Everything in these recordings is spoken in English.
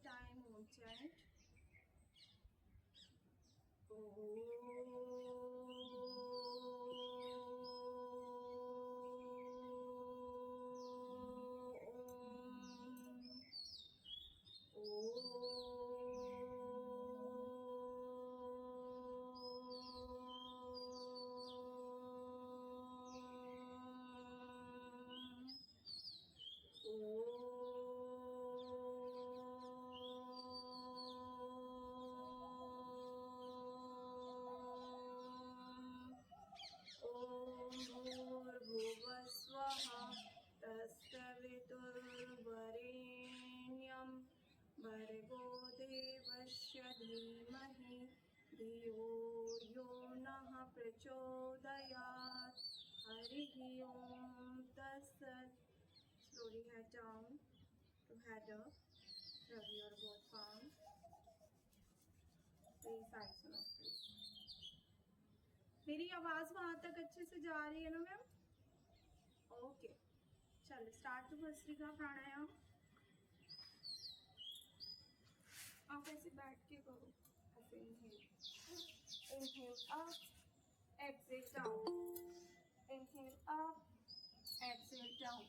time Om chant. भूर्भुवस्वः तत्सवितुर्वरेण्यं भर्गो देवस्य धीमहि धियो यो नः प्रचोदयात् हरिः ओम तत्सत्. Slowly head down to header. Rub your both palms. Three sides of face. मेरी आवाज वहां तक अच्छे से जा रही है ना मैम? ओके, चलो स्टार्ट टू भस्त्रिका प्राणायाम. आप ऐसे बैठ के करो. ऐसे inhale up, exhale down, inhale up, exhale down.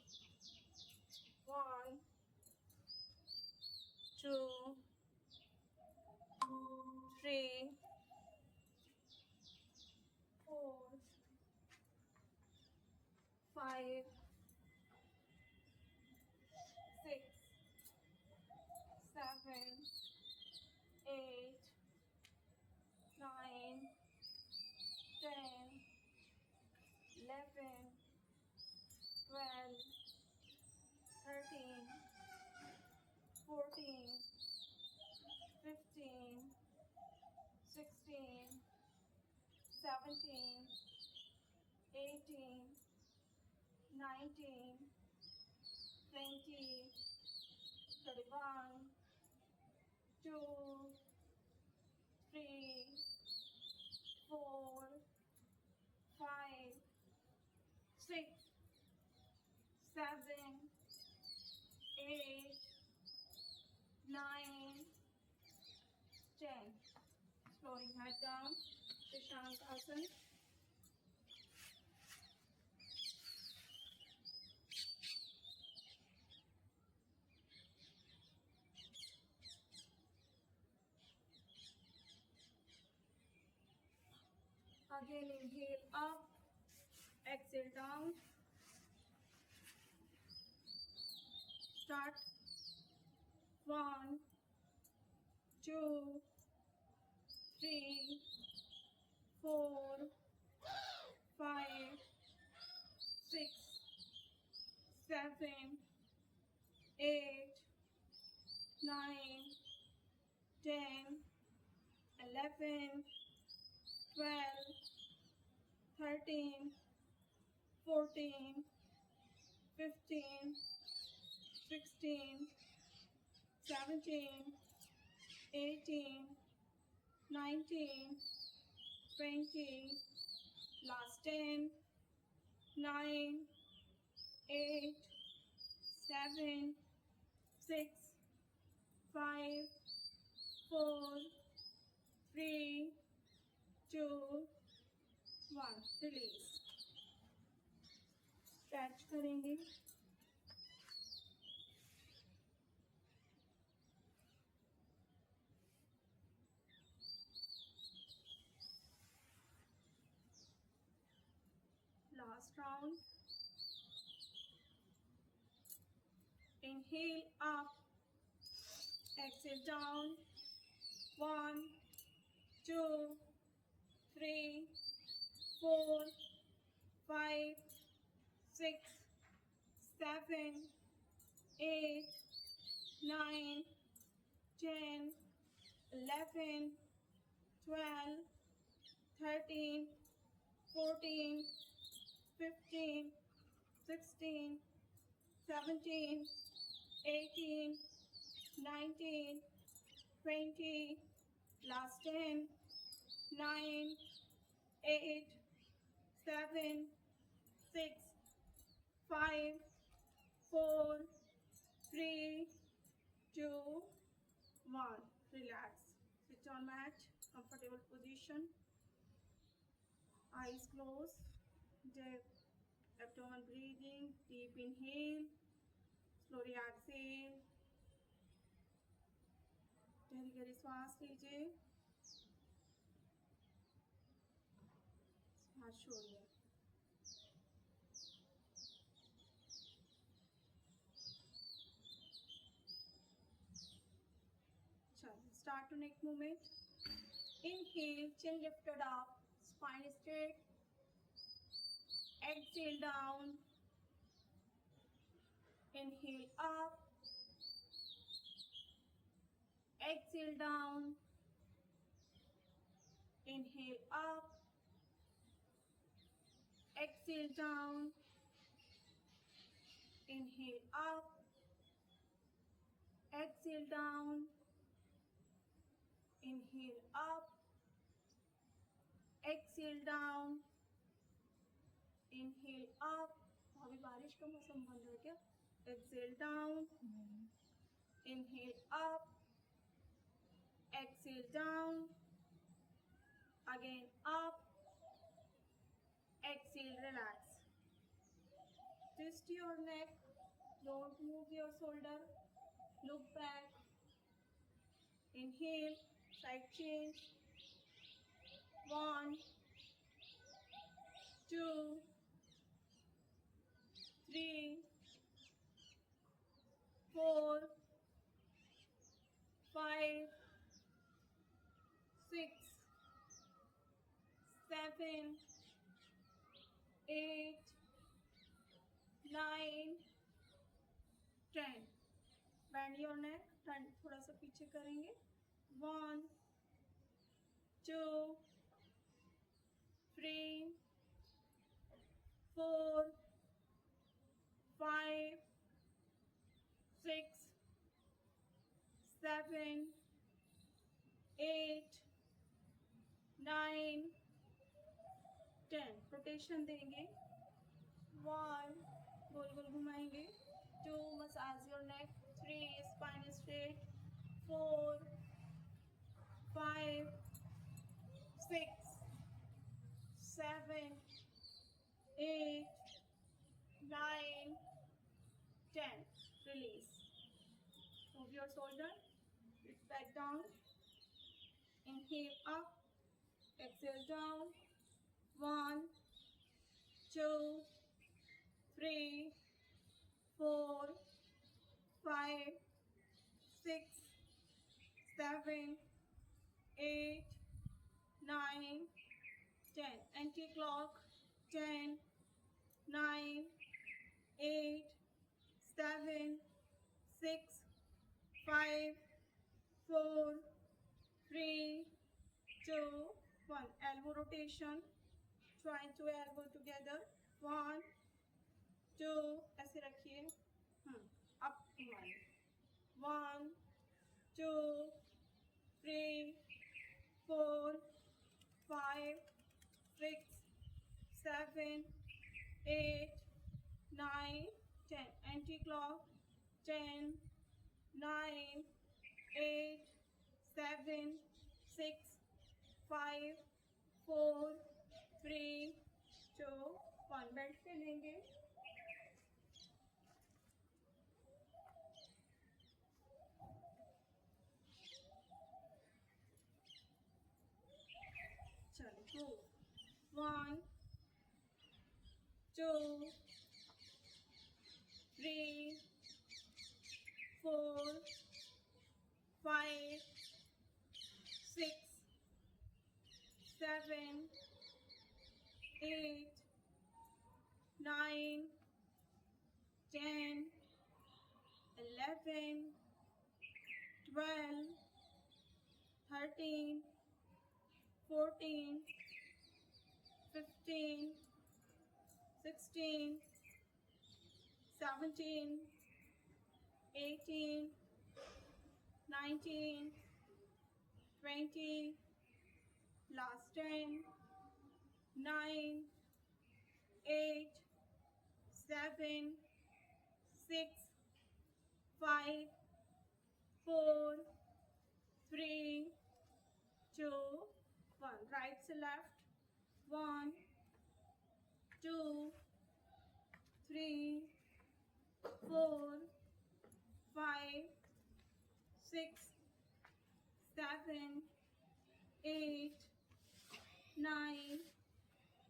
1 2 3 4 5 6 7 8 9 10 11 12 13 14 15 16 17 18 19 20 21 2 3 4 5 6 7 8 9 10. Slowly head down to Shantasana. Again inhale up, exhale down. Start. 1 2 3 4 5 6 7 8 9 10 11 12 13 14 15 16 17 18 19 20. Last 10 9 8 7 6 5 4 3 2 1. Release. Stretch करेंगे. Last round. Inhale up, exhale down. 1 2 3 4 5 6 7 8 9 10 11 12 13 14 15 16 17 18 19 20. Last 10 9 8 7 6 5 4 3 2 1. Relax. Sit on mat. Comfortable position. Eyes closed. Deep abdomen breathing. Deep inhale. Slowly exhale. गहरी गहरी सांस लीजिए. सांस छोड़िए. Start to neck movement. Inhale, chin lifted up, spine straight. Exhale down. Inhale up. Exhale down. Inhale up. Exhale down. Inhale up. Exhale down. Inhale up. Exhale down. Inhale up. अभी बारिश का मौसम बन रहा है क्या? Exhale down. Inhale up. Exhale down. Again up. Exhale, relax. Twist your neck. Don't move your shoulder. Look back. Inhale, side change. 1, 2, 3, 4, 5, 6, 7, 8, 9, 10. Bend your neck. Turn थोड़ा सा पीछे करेंगे. 1, 2, 3, 4, 5, 6, 7, 8, 9, 10. रोटेशन देंगे. 1, गोल गोल घुमाएंगे. 2, massage your neck. 3, spine straight. 4, 5, 6, 7, 8, 9, 10. Release. Move your shoulder. It's back down. Inhale up. Exhale down. 1, 2, 3, 4, 5, 6, 7, 8, 9, 10. Anti-clock. 10, 9, 8, 7, 6, 5, 4, 3, 2, 1. Elbow rotation. Join to elbow together. 1, 2. ऐसे रखिए. Up 1, 2, 3, 4, 5, 6, 7, 8, 9, 10. Anti-clock. 10, 9, 8, 7, 6, 5, 4, 3, 2, 1. Belt पे लेंगे. चलो 1, 2, 3, 4, 5, 6, 7, 8, 9, 10, 11, 12, 13, 14, 15, 16, 17, 18, 19, 20, last 10, 9, 8, 7, 6, 5, 4, से left. 1 2 3 4 5 6 7 8 9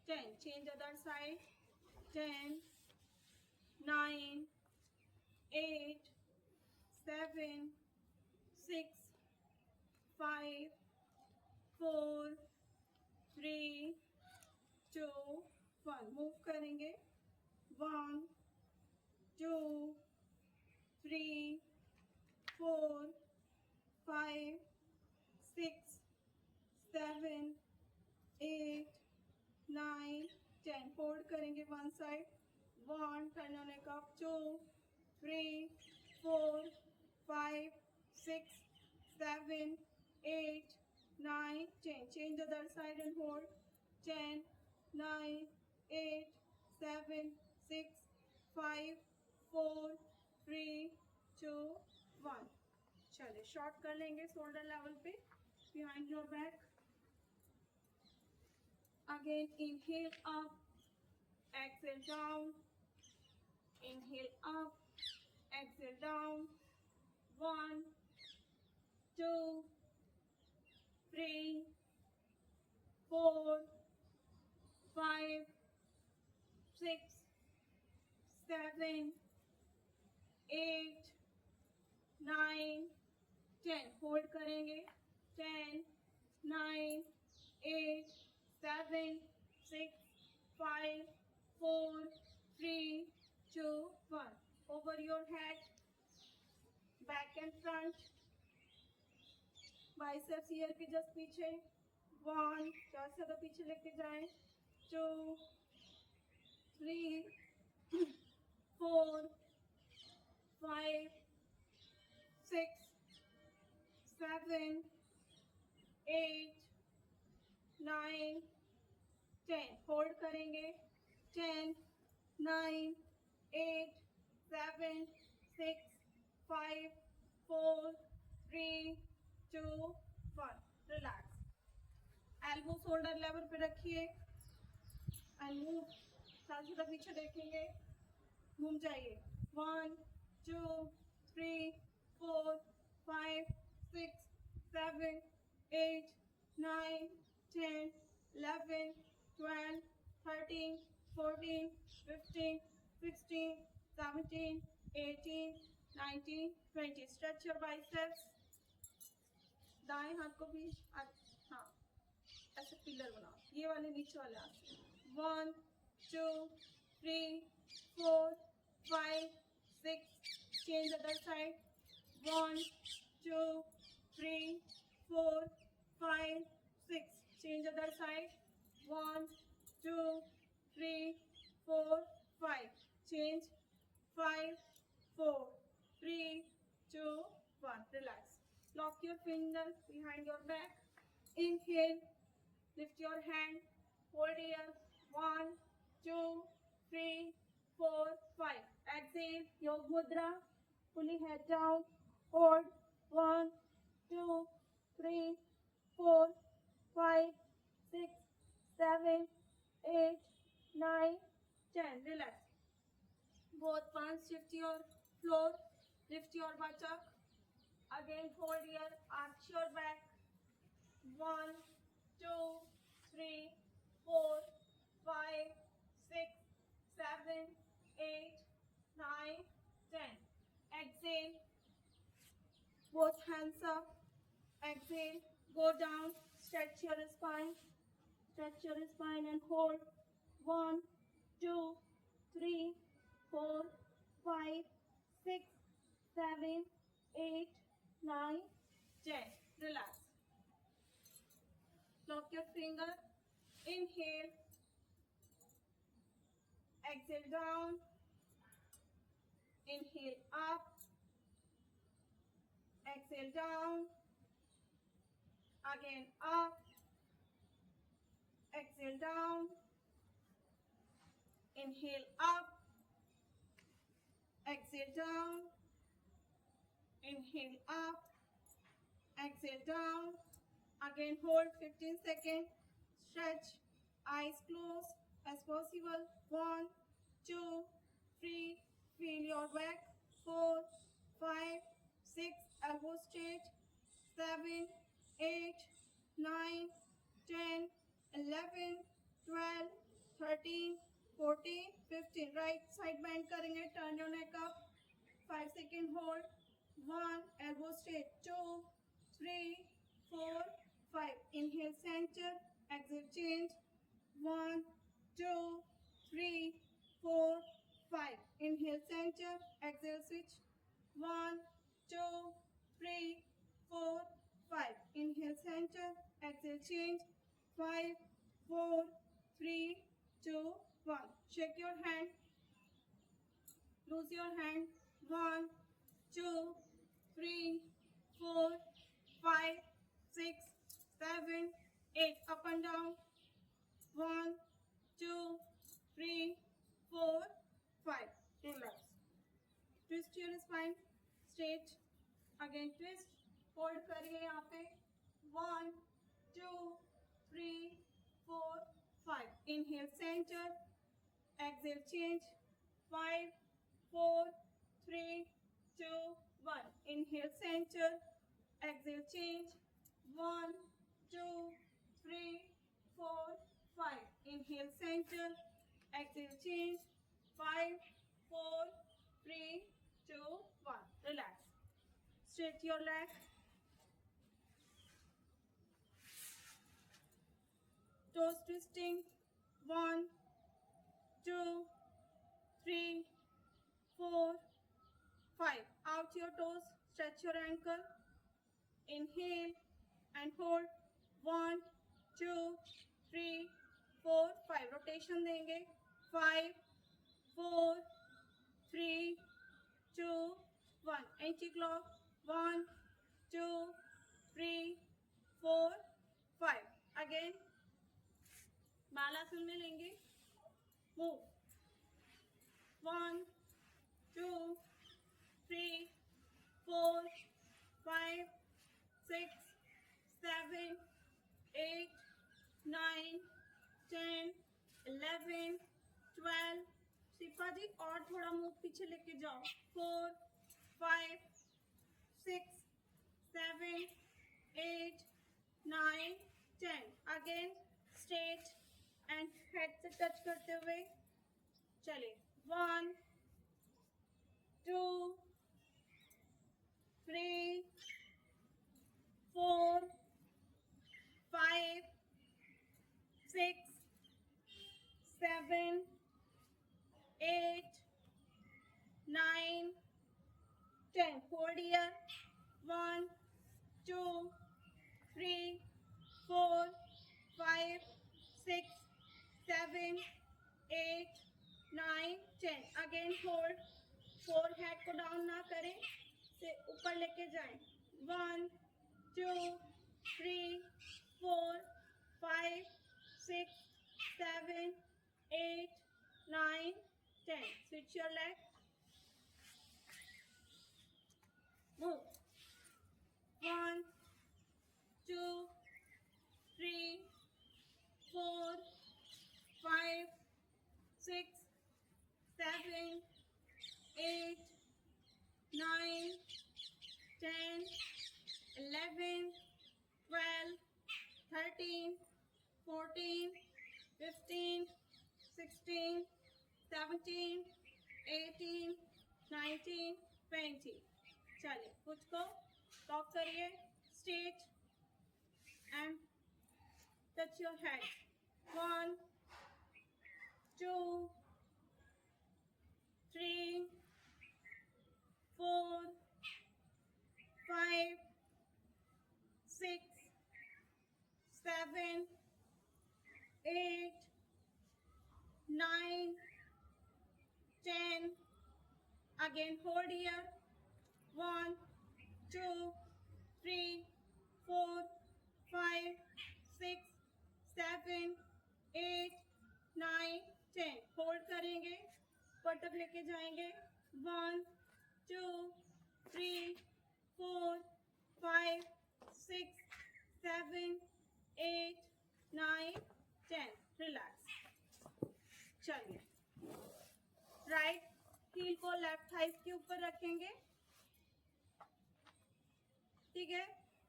10. Change other side. 10 9 8 7 6 5 4 3 2 1. Move करेंगे. 1 2 3 4 5 6 7 8 9 10. Fold करेंगे one side. 1 turn होने का. 2 3 4 5 6 7 8 9 10. Change the other side and hold. 10 9 8 7 6 5 4 3 2 1. चलिए शॉर्ट कर लेंगे शोल्डर लेवल पे. Behind your back. Again, inhale up, exhale down, inhale up, exhale down. 1 2 3 4 5 6 7 8 9 10. Hold करेंगे. 10 9 8 7 6 5 4 3 2 1. Over your head, back and front. Biceps year के just पीछे. 1 ज़्यादा से ज़्यादा पीछे लेके जाएं. 2 3 4 5 6 7 8 9 10. होल्ड करेंगे. 10 9 8 7 6 5 4 3 2 1. रिलैक्स. एल्बो शोल्डर लेवल पे रखिए एंड मूव. साथ ही पीछे देखेंगे. घूम जाइए. 1 2 3 4 5 6 7 8 9 10 11 12 13 14 15 16 17 18 19 20. Stretch your biceps. दाएं हाथ को भी हाँ ऐसे पिलर बनाओ. ये वाले नीचे वाले हाथ से. 1 2 3 4 5 6. Change other side. 1 2 3 4 5 6. Change other side. 1 2 3 4 5. Change. 5 4 3 2 1. Relax. Lock your fingers behind your back. Inhale. Lift your hand. Hold here. 1 2 3 4 5. Exhale. Yoga mudra. Fully head down. Hold. 1 2 3 4 5 6 7 8 9 10. Relax. Both palms shift your floor. Lift your buttock. Again hold here. Arch your back. 1 2 3 4 5 6 7 8 9 10. Exhale. Both hands up. Exhale. Go down. Stretch your spine. Stretch your spine and hold. 1 2 3 4 5 6 7 8 9 10. Relax. Lock your finger. Inhale. Exhale down. Inhale up. Exhale down. Again up. Exhale down. Inhale up. Exhale down. Inhale up. Exhale down. Again hold 15 seconds. stretch, eyes closed as possible. 1, 2, 3, feel your back. 4, 5, 6, elbow straight. 7, 8, 9, 10, 11, 12, 13, 14, 15. Right side bend करेंगे. Turn your neck up. 5-second hold. 1, elbow straight. 2, 3, 4, 5. Inhale center. Exhale change. 1, 2, 3, 4, 5. Inhale center. Exhale switch. 1, 2, 3, 4, 5. Inhale center. Exhale change. 5, 4, 3, 2, 1. Shake your hand. Lose your hand. 1, 2, 3, 4, 5, 6, 7, 8. Up and down. 1, 2, 3, 4, 5. Relax. Twist your spine. Straight. Again twist. Hold करिए यहाँ पे. 1, 2, 3, 4, 5. Inhale center. Exhale change. 5, 4, 3, 2, 1. Inhale center. Exhale change. 1, 2, 3, 4, 5. Inhale center. Exhale change. 5, 4, 3, 2, 1. Relax. Straight your leg. Toes twisting. 1, 2, 3, 4, 5. Out your toes. Stretch your ankle. Inhale and hold. 1, 2, 3, 4, 5. Rotation देंगे. 5, 4, 3, 2, 1. Anti-clock. 1, 2, 3, 4, 5. Again. बालासन में लेंगे. Move. 1, 2, 3, 4, 5, 6, 7, 8, 9, 10, 11, 12. शिफा जी और थोड़ा मुंह पीछे लेके जाओ. 4, 5, 6, 7, 8, 9, 10. Again straight and head से टच करते हुए चले. 1, 2, 3, 4, 5, 6, 7, 8, 9, 10. Hold here. 1, 2, 3, 4, 5, 6, 7, 8, 9, 10. Again hold. Forehead को डाउन ना करें, से ऊपर लेके जाएं. 1, 2, 3, 4, 5, 6, 7, 8, 9, 10. Switch your leg. Move. 1, 2, 3, 4, 5, 6, 7, 8, 9, 10, 11, 12, 13, 14, 15, 16, 17, 18, 19, 20. चलिए खुद को लॉक करिए. Straight and touch your head. 1, 2, 3, 4, 5, 6, 7, 8, 9, 10. Again hold here. 1, 2, 3, 4, 5, 6, 7, 8, 9, 10. Hold करेंगे. पटक लेके जाएंगे. 1, 2, 3, 4, 5, 6, 7, 8, 9, 10. रिलैक्स. चलिए, राइट हील को लेफ्ट थाइस के ऊपर रखेंगे. ठीक है.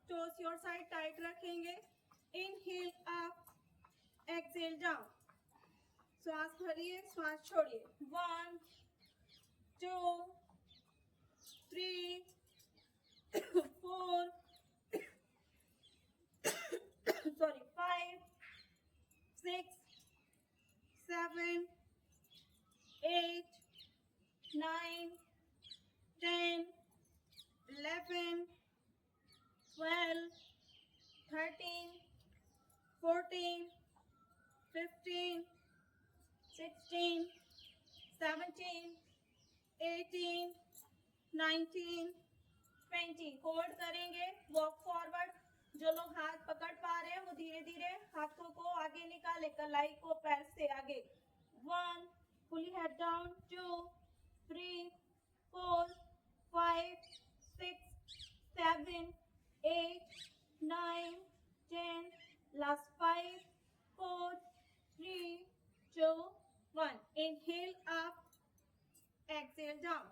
टोस योर साइड टाइट रखेंगे. Inhale up, exhale down. श्वास भरिए, श्वास छोड़िए. 1 2 3 4 sorry 5 6 7 8 9 10 11 12 13 14 15 16 17 18 19 20. होल्ड करेंगे. Walk forward. जो लोग हाथ पकड़ पा रहे हैं वो धीरे धीरे हाथों को आगे निकाले, कलाई को पैर से आगे. 1 fully head down. 2 3 4 5 6 7 8 9 10. Last 5 4 3 2 1. Inhale up, exhale down.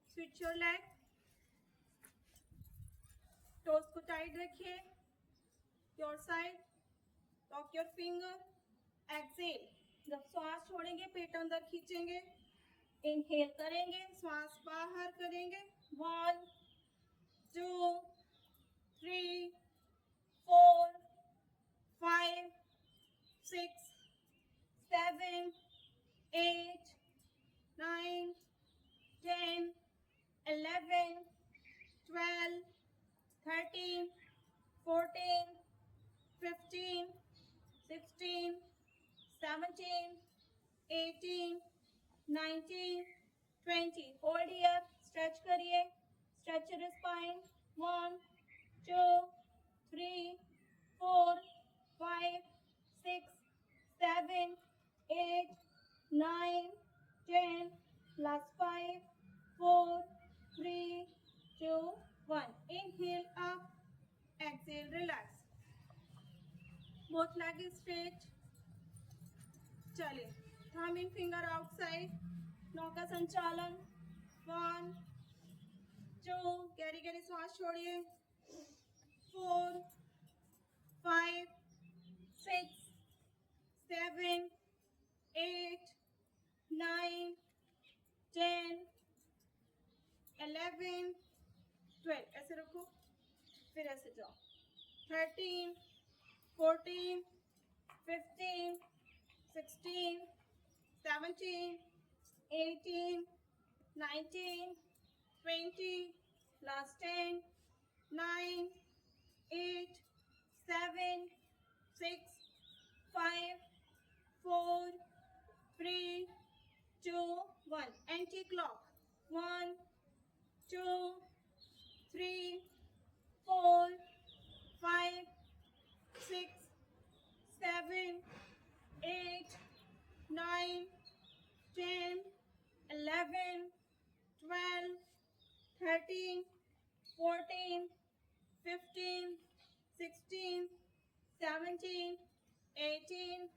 Switch your leg. Toes को टाइट रखिए. Your side. Lock your finger. Exhale. जब श्वास छोड़ेंगे पेट अंदर खींचेंगे. इनहेल करेंगे, श्वास बाहर करेंगे. 1 2 3 4 5 6 7 8 9 10 11 12 13 14 15 16 17 18 19 20. Hold here. स्ट्रेच करिए. Stretch your spine. 1 2 3 4 5 6 7 8 9 10. Last 5 4 3 2 1. Inhale up, exhale, relax. Both legs straight. चलिए, thumb and finger outside. नौ का संचालन. 1 2. गहरी गहरी श्वास छोड़िए. 4 5 6 7 8 9 10 11 12. ऐसे रखो, फिर ऐसे जाओ. 13 14 15 16 17 18 19 20. Last 10 9 8 7 6 5 4 3 2 1. Anti-clock. 1 2 3 4 5 6 7 8 9 10 11 12 13 14 15 16 17 18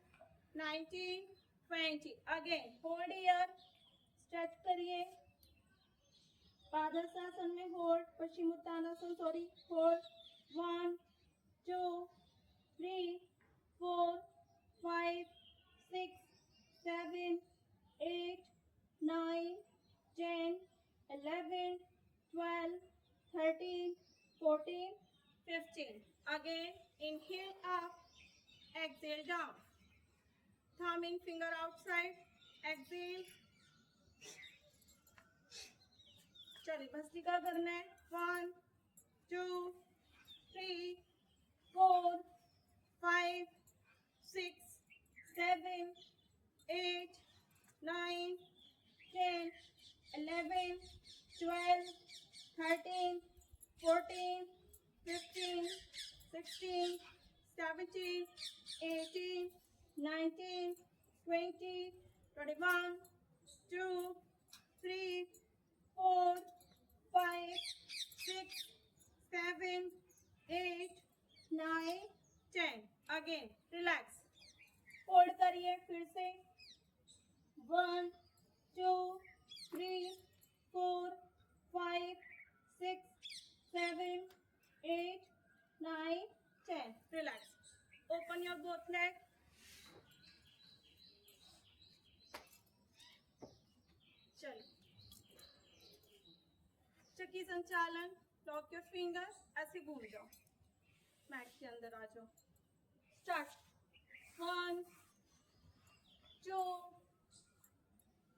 19 20. Again hold here. Stretch करिए. पादहस्तासन में hold. Paschimottanasana sorry hold. 1 2 3 4 5 6 7 8 9 10 11 12 13 14 15. Again inhale up, exhale down. Thumb and finger outside. Exhale. चलिए, भस्त्रिका करना है. 1 2 3 4 5 6 7 8 9 10 11 12 13 14 15 16 17 18 19 20 21 2 3 4 5 6 7 8 9 10. Again relax. होल्ड करिए फिर से 1 2 3 4 5 6 7 8 9 10 relax open your both leg चलो चक्की संचालन लॉक योर फिंगर्स ऐसे घूम जाओ मैट के अंदर आ जाओ start 1 2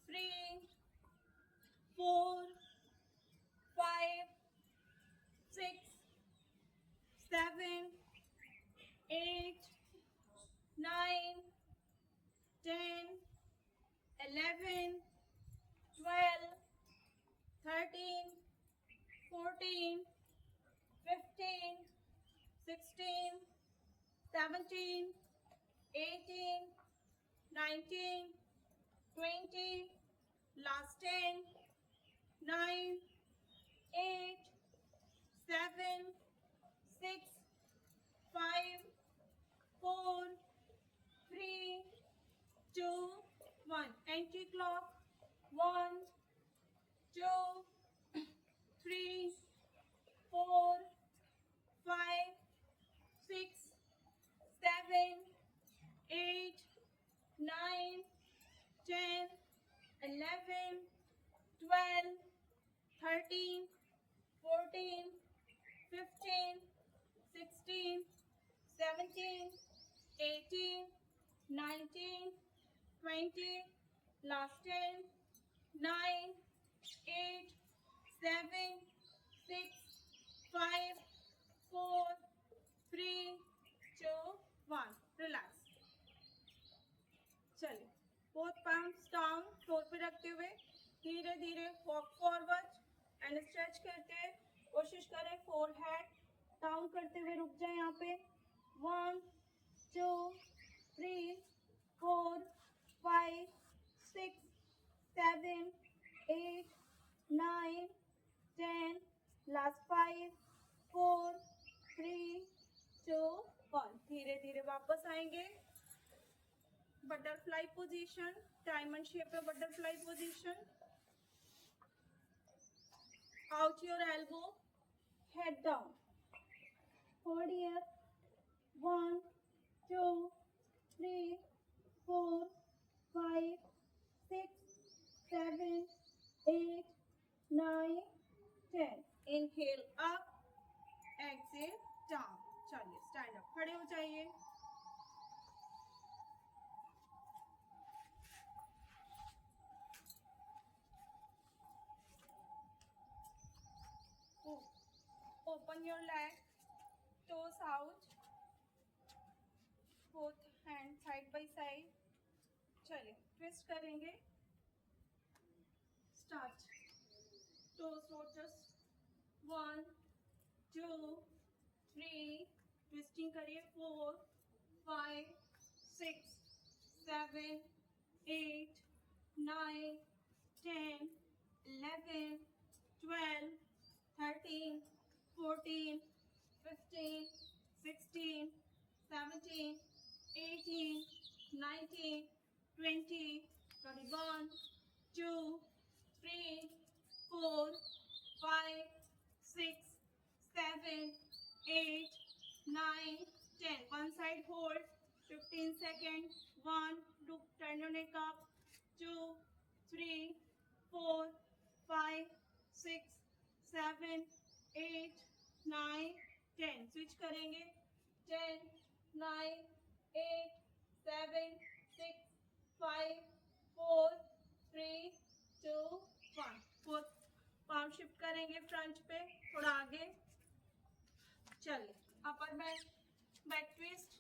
3 4 5 6 7 8 9 10 11 12 13 14 15 16 17 18 19 20 last 10 9 8 7 6 5 4 3 2 1 anti clock 1 2 3 4 5 6 7 8 9 10 11 12 13 14 15 16 17 18 19 20 last 10 9 8 7 6 5 4 3 2 1 relax चलिए बोथ पाम्स डाउन फ्लोर पे रखते हुए धीरे धीरे वॉक फॉरवर्ड एंड स्ट्रेच करके कोशिश करें फोरहेड डाउन करते हुए रुक जाए यहाँ पे 1 2 3 4 5 6 7 8 9 10 लास्ट 5 4 3 2 1 धीरे धीरे वापस आएंगे बटरफ्लाई पोजीशन डायमंड शेप में butterfly position out your elbow head down hold here 1 2 3 4 5 6 7 8 9 10 inhale up exhale down चलिए स्टैंड अप खड़े हो जाइए open your leg toes out both hand side by side चलिए ट्विस्ट करेंगे स्टार्ट toes rotas 1 2 3 ट्विस्टिंग करिए 4 5 6 7 8 9 10 11 12 13 14 15 16 17 18 19 20 21 2 3 4 5 6 7 8 9 10 one side hold 15 seconds 1 2 turn your neck up 2 3 4 5 6 7 8 9 10 switch करेंगे 10 9 8 7 6 5 4 3 2 1 fourth palm shift करेंगे front पे थोड़ा आगे चलिए upper back twist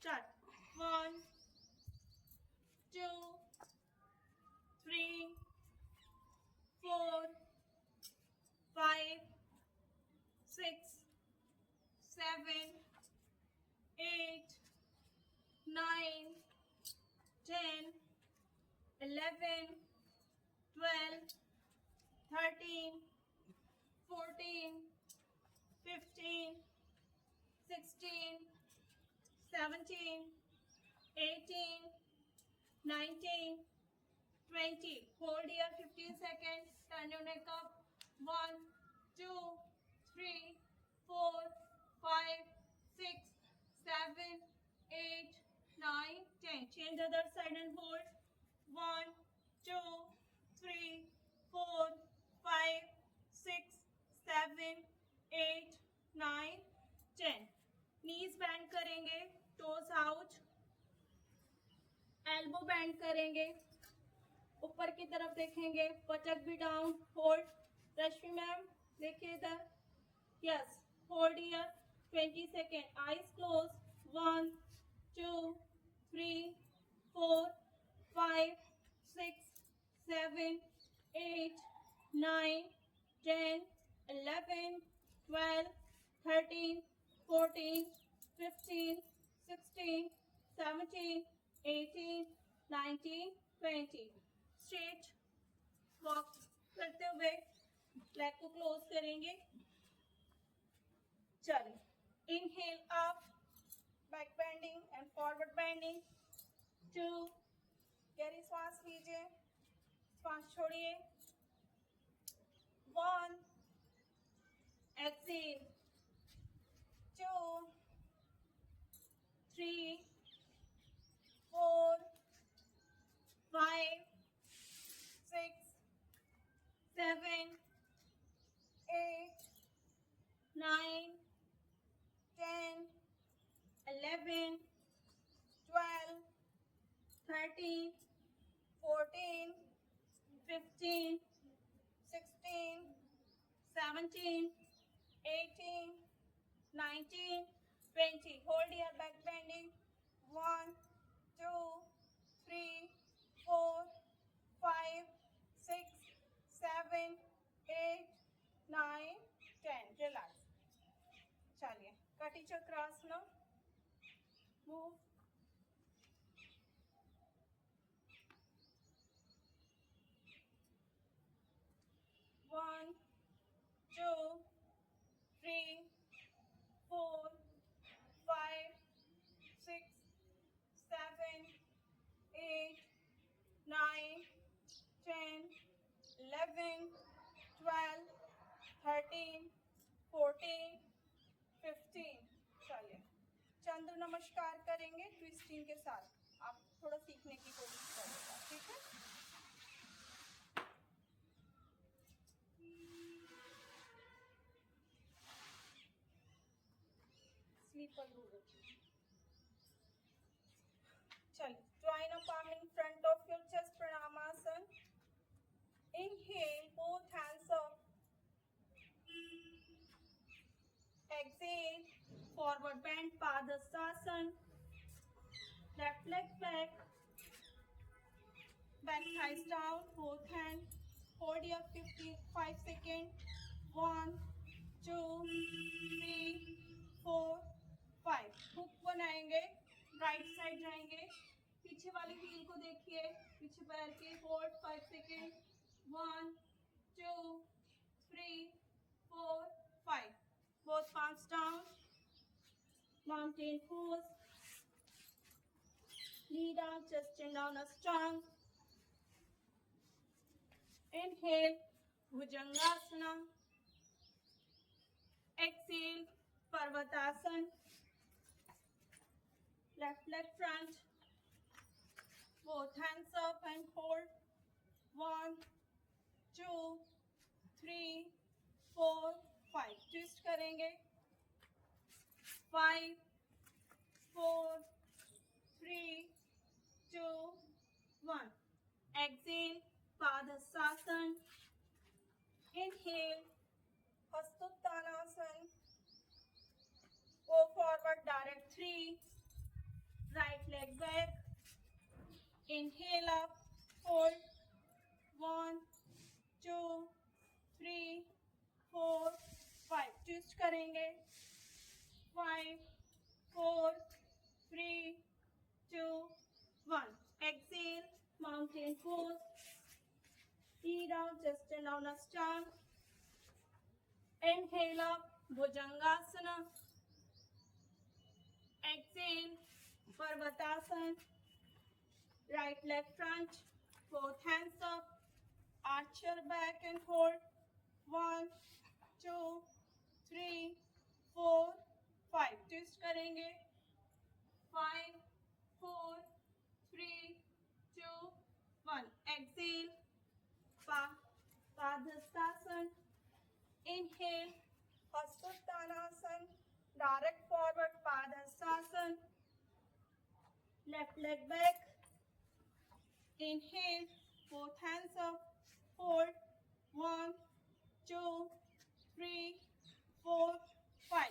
start 1 2 3 4 5 6 7 8 9 10 11 12 13 14 15 16 17 18, 19, 20. Hold here 15 seconds. Turn your neck up. 1, 2, 3, 4, 5, 6, 7, 8, 9, 10. Change the other side and hold. 1, 2, 3, 4, 5, 6, 7, 8, 9, 10. Knees bend करेंगे. Toes out. Elbow bend करेंगे. ऊपर की तरफ देखेंगे. पटक भी डाउन. होल्ड. रश्मि मैम देखिए इधर. Yes. Hold here 20 second. Eyes close. 1, 2, 3, 4, 5, 6, 7, 8, 9, 10, 11, 12, 13, 14, 15, 16, 17, 18, 19, 20. Straight walk करते हुए लेग को क्लोज करेंगे. चलिए. Inhale up, back bending and forward bending. 2. गहरी सांस लीजिए. सांस छोड़िए. 1. Excel. 2, 3, 4, 5, 6, 7, 8, 9, 10, 11, 12, 13, 14, 15, 16, 17, 18, 19, 20. Hold your back bending. 1, 2, 3, 4, 5, 6, 7, 8, 9, 10. Relax. चलिए. कटी चक्रासना. Move. 1, 2, 3, 4, 5, 6, 7, 8, 9, 10, 11, 12, 13, 14, 15. चलिए. चंद्र नमस्कार करेंगे ट्विस्टिंग के साथ. आप थोड़ा सीखने की कोशिश करेंगे. ठीक है. Sleeper rule. चलिए. Join a palm in front of your chest. Pranamasana. Inhale, both hands up. Exhale, forward bend, Padasana. Left leg back. Back thighs down, both hands. Hold here 55 seconds. 1, 2, 3, 4, 5. Hook बनाएंगे. Right side जाएंगे. पीछे वाली heal को देखिए. पीछे पैर के. Hold 5 second. 1, 2, 3, 4, 5. Both palms down. Mountain pose. Knee down, chest chin down, a strong. Inhale, Bhujangasana. Exhale, Parvatasana. Left leg front. Both hands up and hold. 1, 2, 3, 4, 5. Twist करेंगे. 5, 4, 3, 2, 1. Exhale, Padasana. Inhale, Hastuttanasana. Go forward, direct 3. Right leg back. Inhale up, hold. 1, 2, 3, 4, 5. Twist करेंगे. 5, 4, 3, 2, 1. Exhale, mountain pose. Knee down, chest and down, a strong. Inhale up, Bhujangasana. Exhale, Parvatasana, right leg crunch, both hands up, arch your back and hold. 1, 2, 3, 4, 5. Twist करेंगे. 5, 4, 3, 2, 1. Exhale. Padhastasana. Inhale. Hastottanasana. Direct forward. Padhastasana. Left leg back. Inhale. Both hands up. Hold. 1, 2, 3, 4, 5.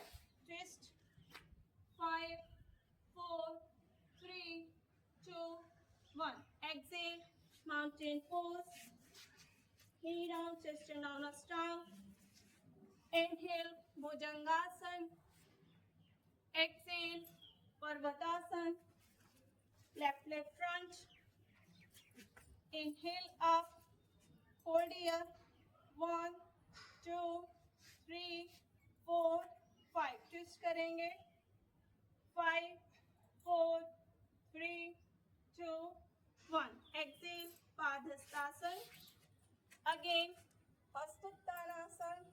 Twist. 5, 4, 3, 2, 1. Exhale. Mountain pose. Knee down, chest and down, strong. Inhale. Bhujangasana. Exhale. Parvatasana. Left leg crunch. Inhale up. Hold here. 1, 2, 3, 4, 5. Twist करेंगे. 5, 4, 3, 2, 1. Exhale. Padhastasana. Again. Hastottanasana.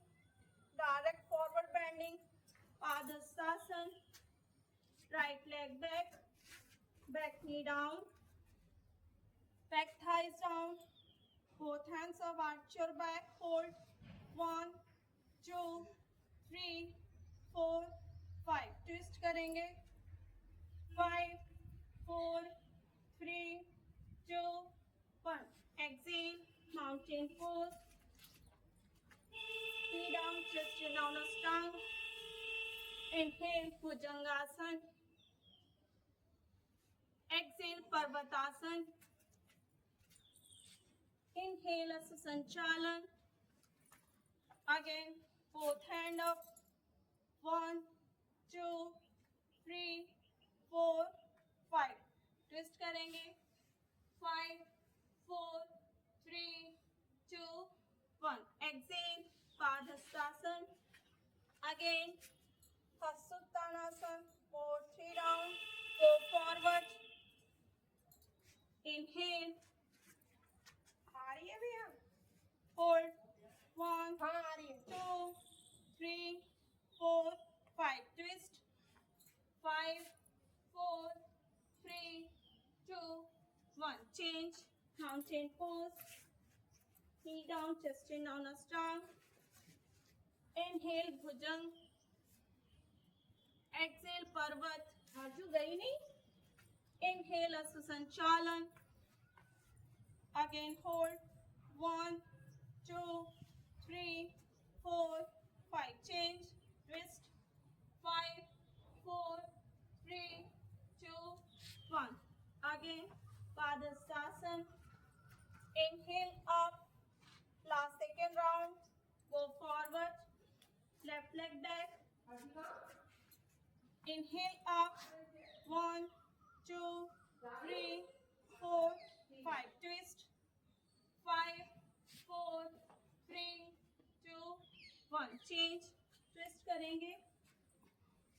Direct forward bending. Padhastasana. Right leg back. Back knee down. Back thighs down. Both hands up. Arch your back. Hold. 1, 2, 3, 4, 5. Twist करेंगे. 5, 4, 3, 2, 1. Exhale. Mountain pose. Knee down, chest down, strong. Inhale. Bhujangasana. Exhale. Parvatasana. Inhale. Sanchalan. Again. Both hand up. 1, 2, 3, 4, 5. Twist करेंगे. 5, 4, 3, 2, 1. Exhale. Padhastasana. Again. Hastottanasana. 4, 3 down. Go forward. Inhale. आ रही है भैया. Hold. 1, 2, 3, 4, 5. Twist. 5, 4, 3, 2, 1. Change. Mountain pose. Knee down, chest in down, strong. Inhale. Bhujang. Exhale. Parvat. आजू गई नहीं. Inhale. Sanchalan. Again. Hold. 1, 2, 3, 4, 5. Change. Twist. 5, 4, 3, 2, 1. Again. Padhastasana. Inhale up. Last second round. Go forward. Left leg back. Inhale up. 1, 2, 3, 4, 5. Twist. 5, 4, 3, 2, 1. Change. Twist करेंगे.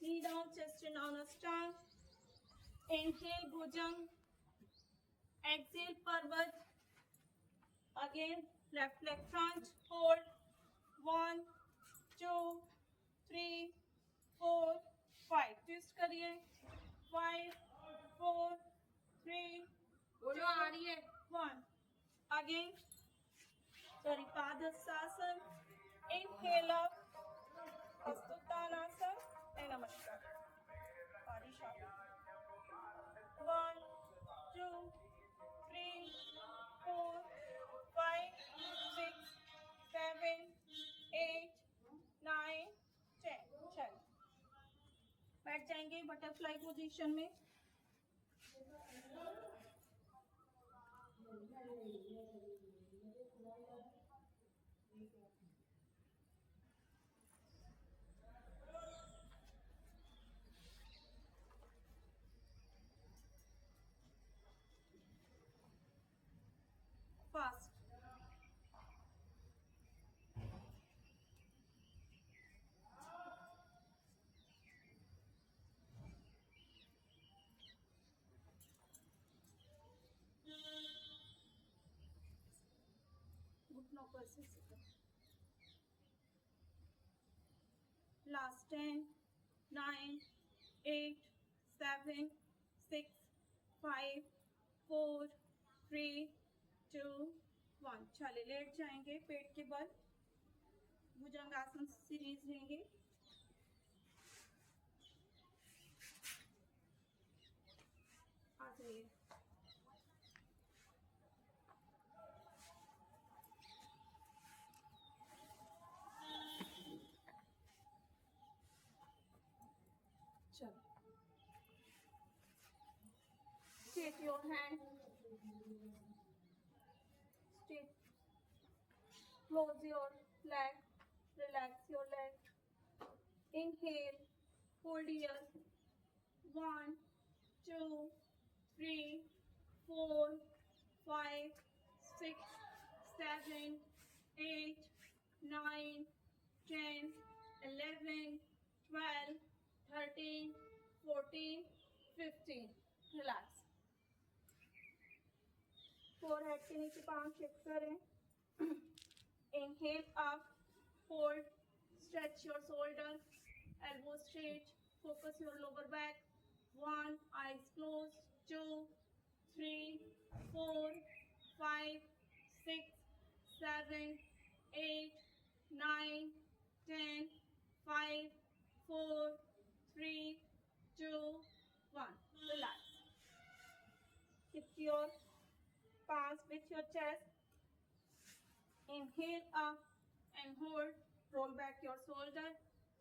Knee down, chest down, strong. Inhale. Bhujang. Exhale. Parvat. Again. Left leg front. Hold. 1, 2, 3, 4, 5. Twist करिए. 5, 4, 3, 2, 1. Again. Sorry. Padhastasana. Inhale up. Hastottanasana. And namaskar. Parisha. 1, 2, 3, 4, 5, 6, 7, 8, 9, 10. चल. बैठ जाएंगे butterfly position में. Fast. ऊपर से सीधा। Last 10, 9, 8, 7, 6, 5, 4, 3, 2, 1। चलिए लेट जाएंगे, पेट के बल भुजंगासन सीरीज लेंगे। आ जाइए। चलो, straight your hand, straight, close your leg, relax your leg. Inhale, hold here. 1, 2, 3, 4, 5, 6, 7, 8, 9, 10, 11, 12, 13, 14, 15. Relax. Forehead के नीचे palm shift करें. Inhale up, hold, stretch your shoulder, elbow straight, focus your lower back. 1, eyes closed. 2, 3, 4, 5, 6, 7, 8, 9, 10, 5, 4, 3, 2, 1. Relax. Keep your palms with your chest. Inhale up and hold. Roll back your shoulder,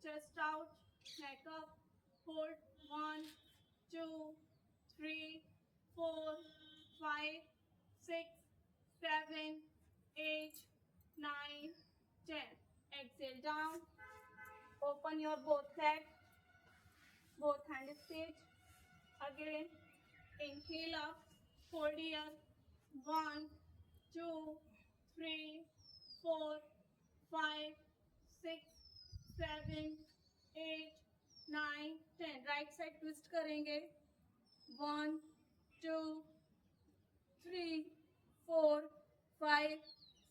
chest out, neck up. Hold. 1, 2, 3, 4, 5, 6, 7, 8, 9, 10. Exhale down. Open your both legs. Both hands straight. Again. Inhale up. Hold here. 1, 2, 3, 4, 5, 6, 7, 8, 9, 10. Right side twist करेंगे. 1, 2, 3, 4, 5,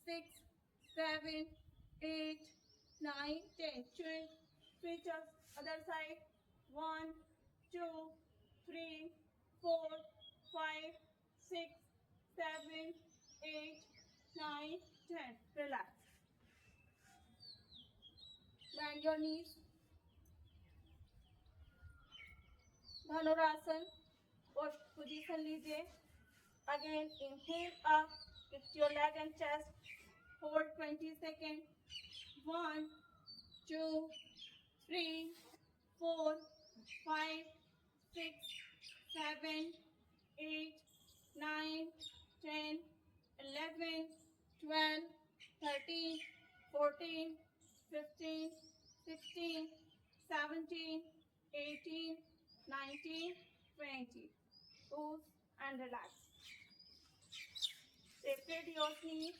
6, 7, 8, 9, 10. Switch other side. 1, 2, 3, 4, 5, 6, 7, 8, 9, 10. Relax. Bend your knees. Dhanurasana position लीजिए. Again, inhale up, lift your leg and chest. Hold 20 seconds. 1, 2, 3, 4, 5, 6, 7, 8, 9, 10, 11, 12, 13, 14, 15, 16, 17, 18, 19, 20. Pose and relax. Separate your knees.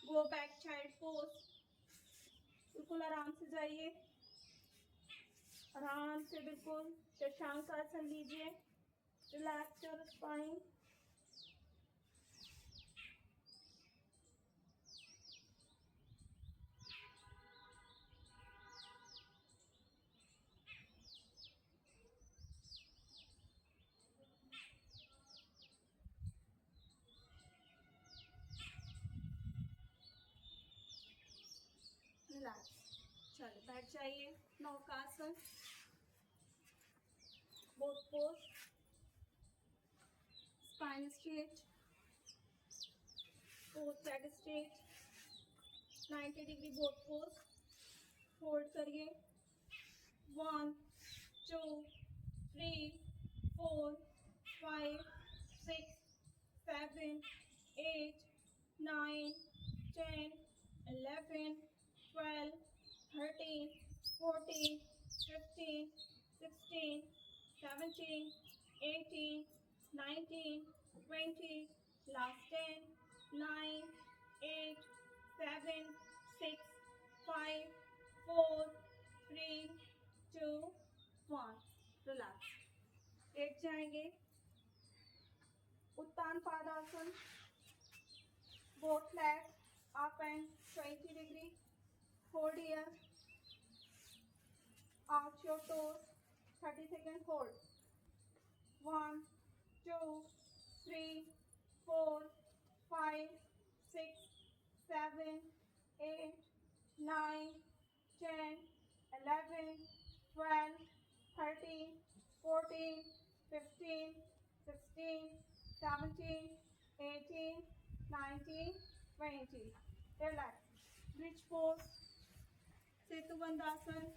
Go back child pose. बिल्कुल आराम से जाइए. आराम से बिल्कुल शशांक आसन लीजिए. Relax your spine. Relax. चलो बैठ जाइए. नौकासन. Both pose. Spine straight. Both leg straight. 90 degree both pose. Hold करिए. 1, 2, 3, 4, 5, 6, 7, 8, 9, 10, 11, 12, 13, 14, 15, 16, 17, 18, 19, 20. Last 10, 9, 8, 7, 6, 5, 4, 3, 2, 1. Relax. लेट जाएंगे. उत्तान Padasana. Both legs up and 20 degree. Hold here. Arch your toes. 30-second hold. 1, 2, 3, 4, 5, 6, 7, 8, 9, 10, 11, 12, 13, 14, 15, 16, 17, 18, 19, 20. Relax. Bridge pose. Setubandhasan.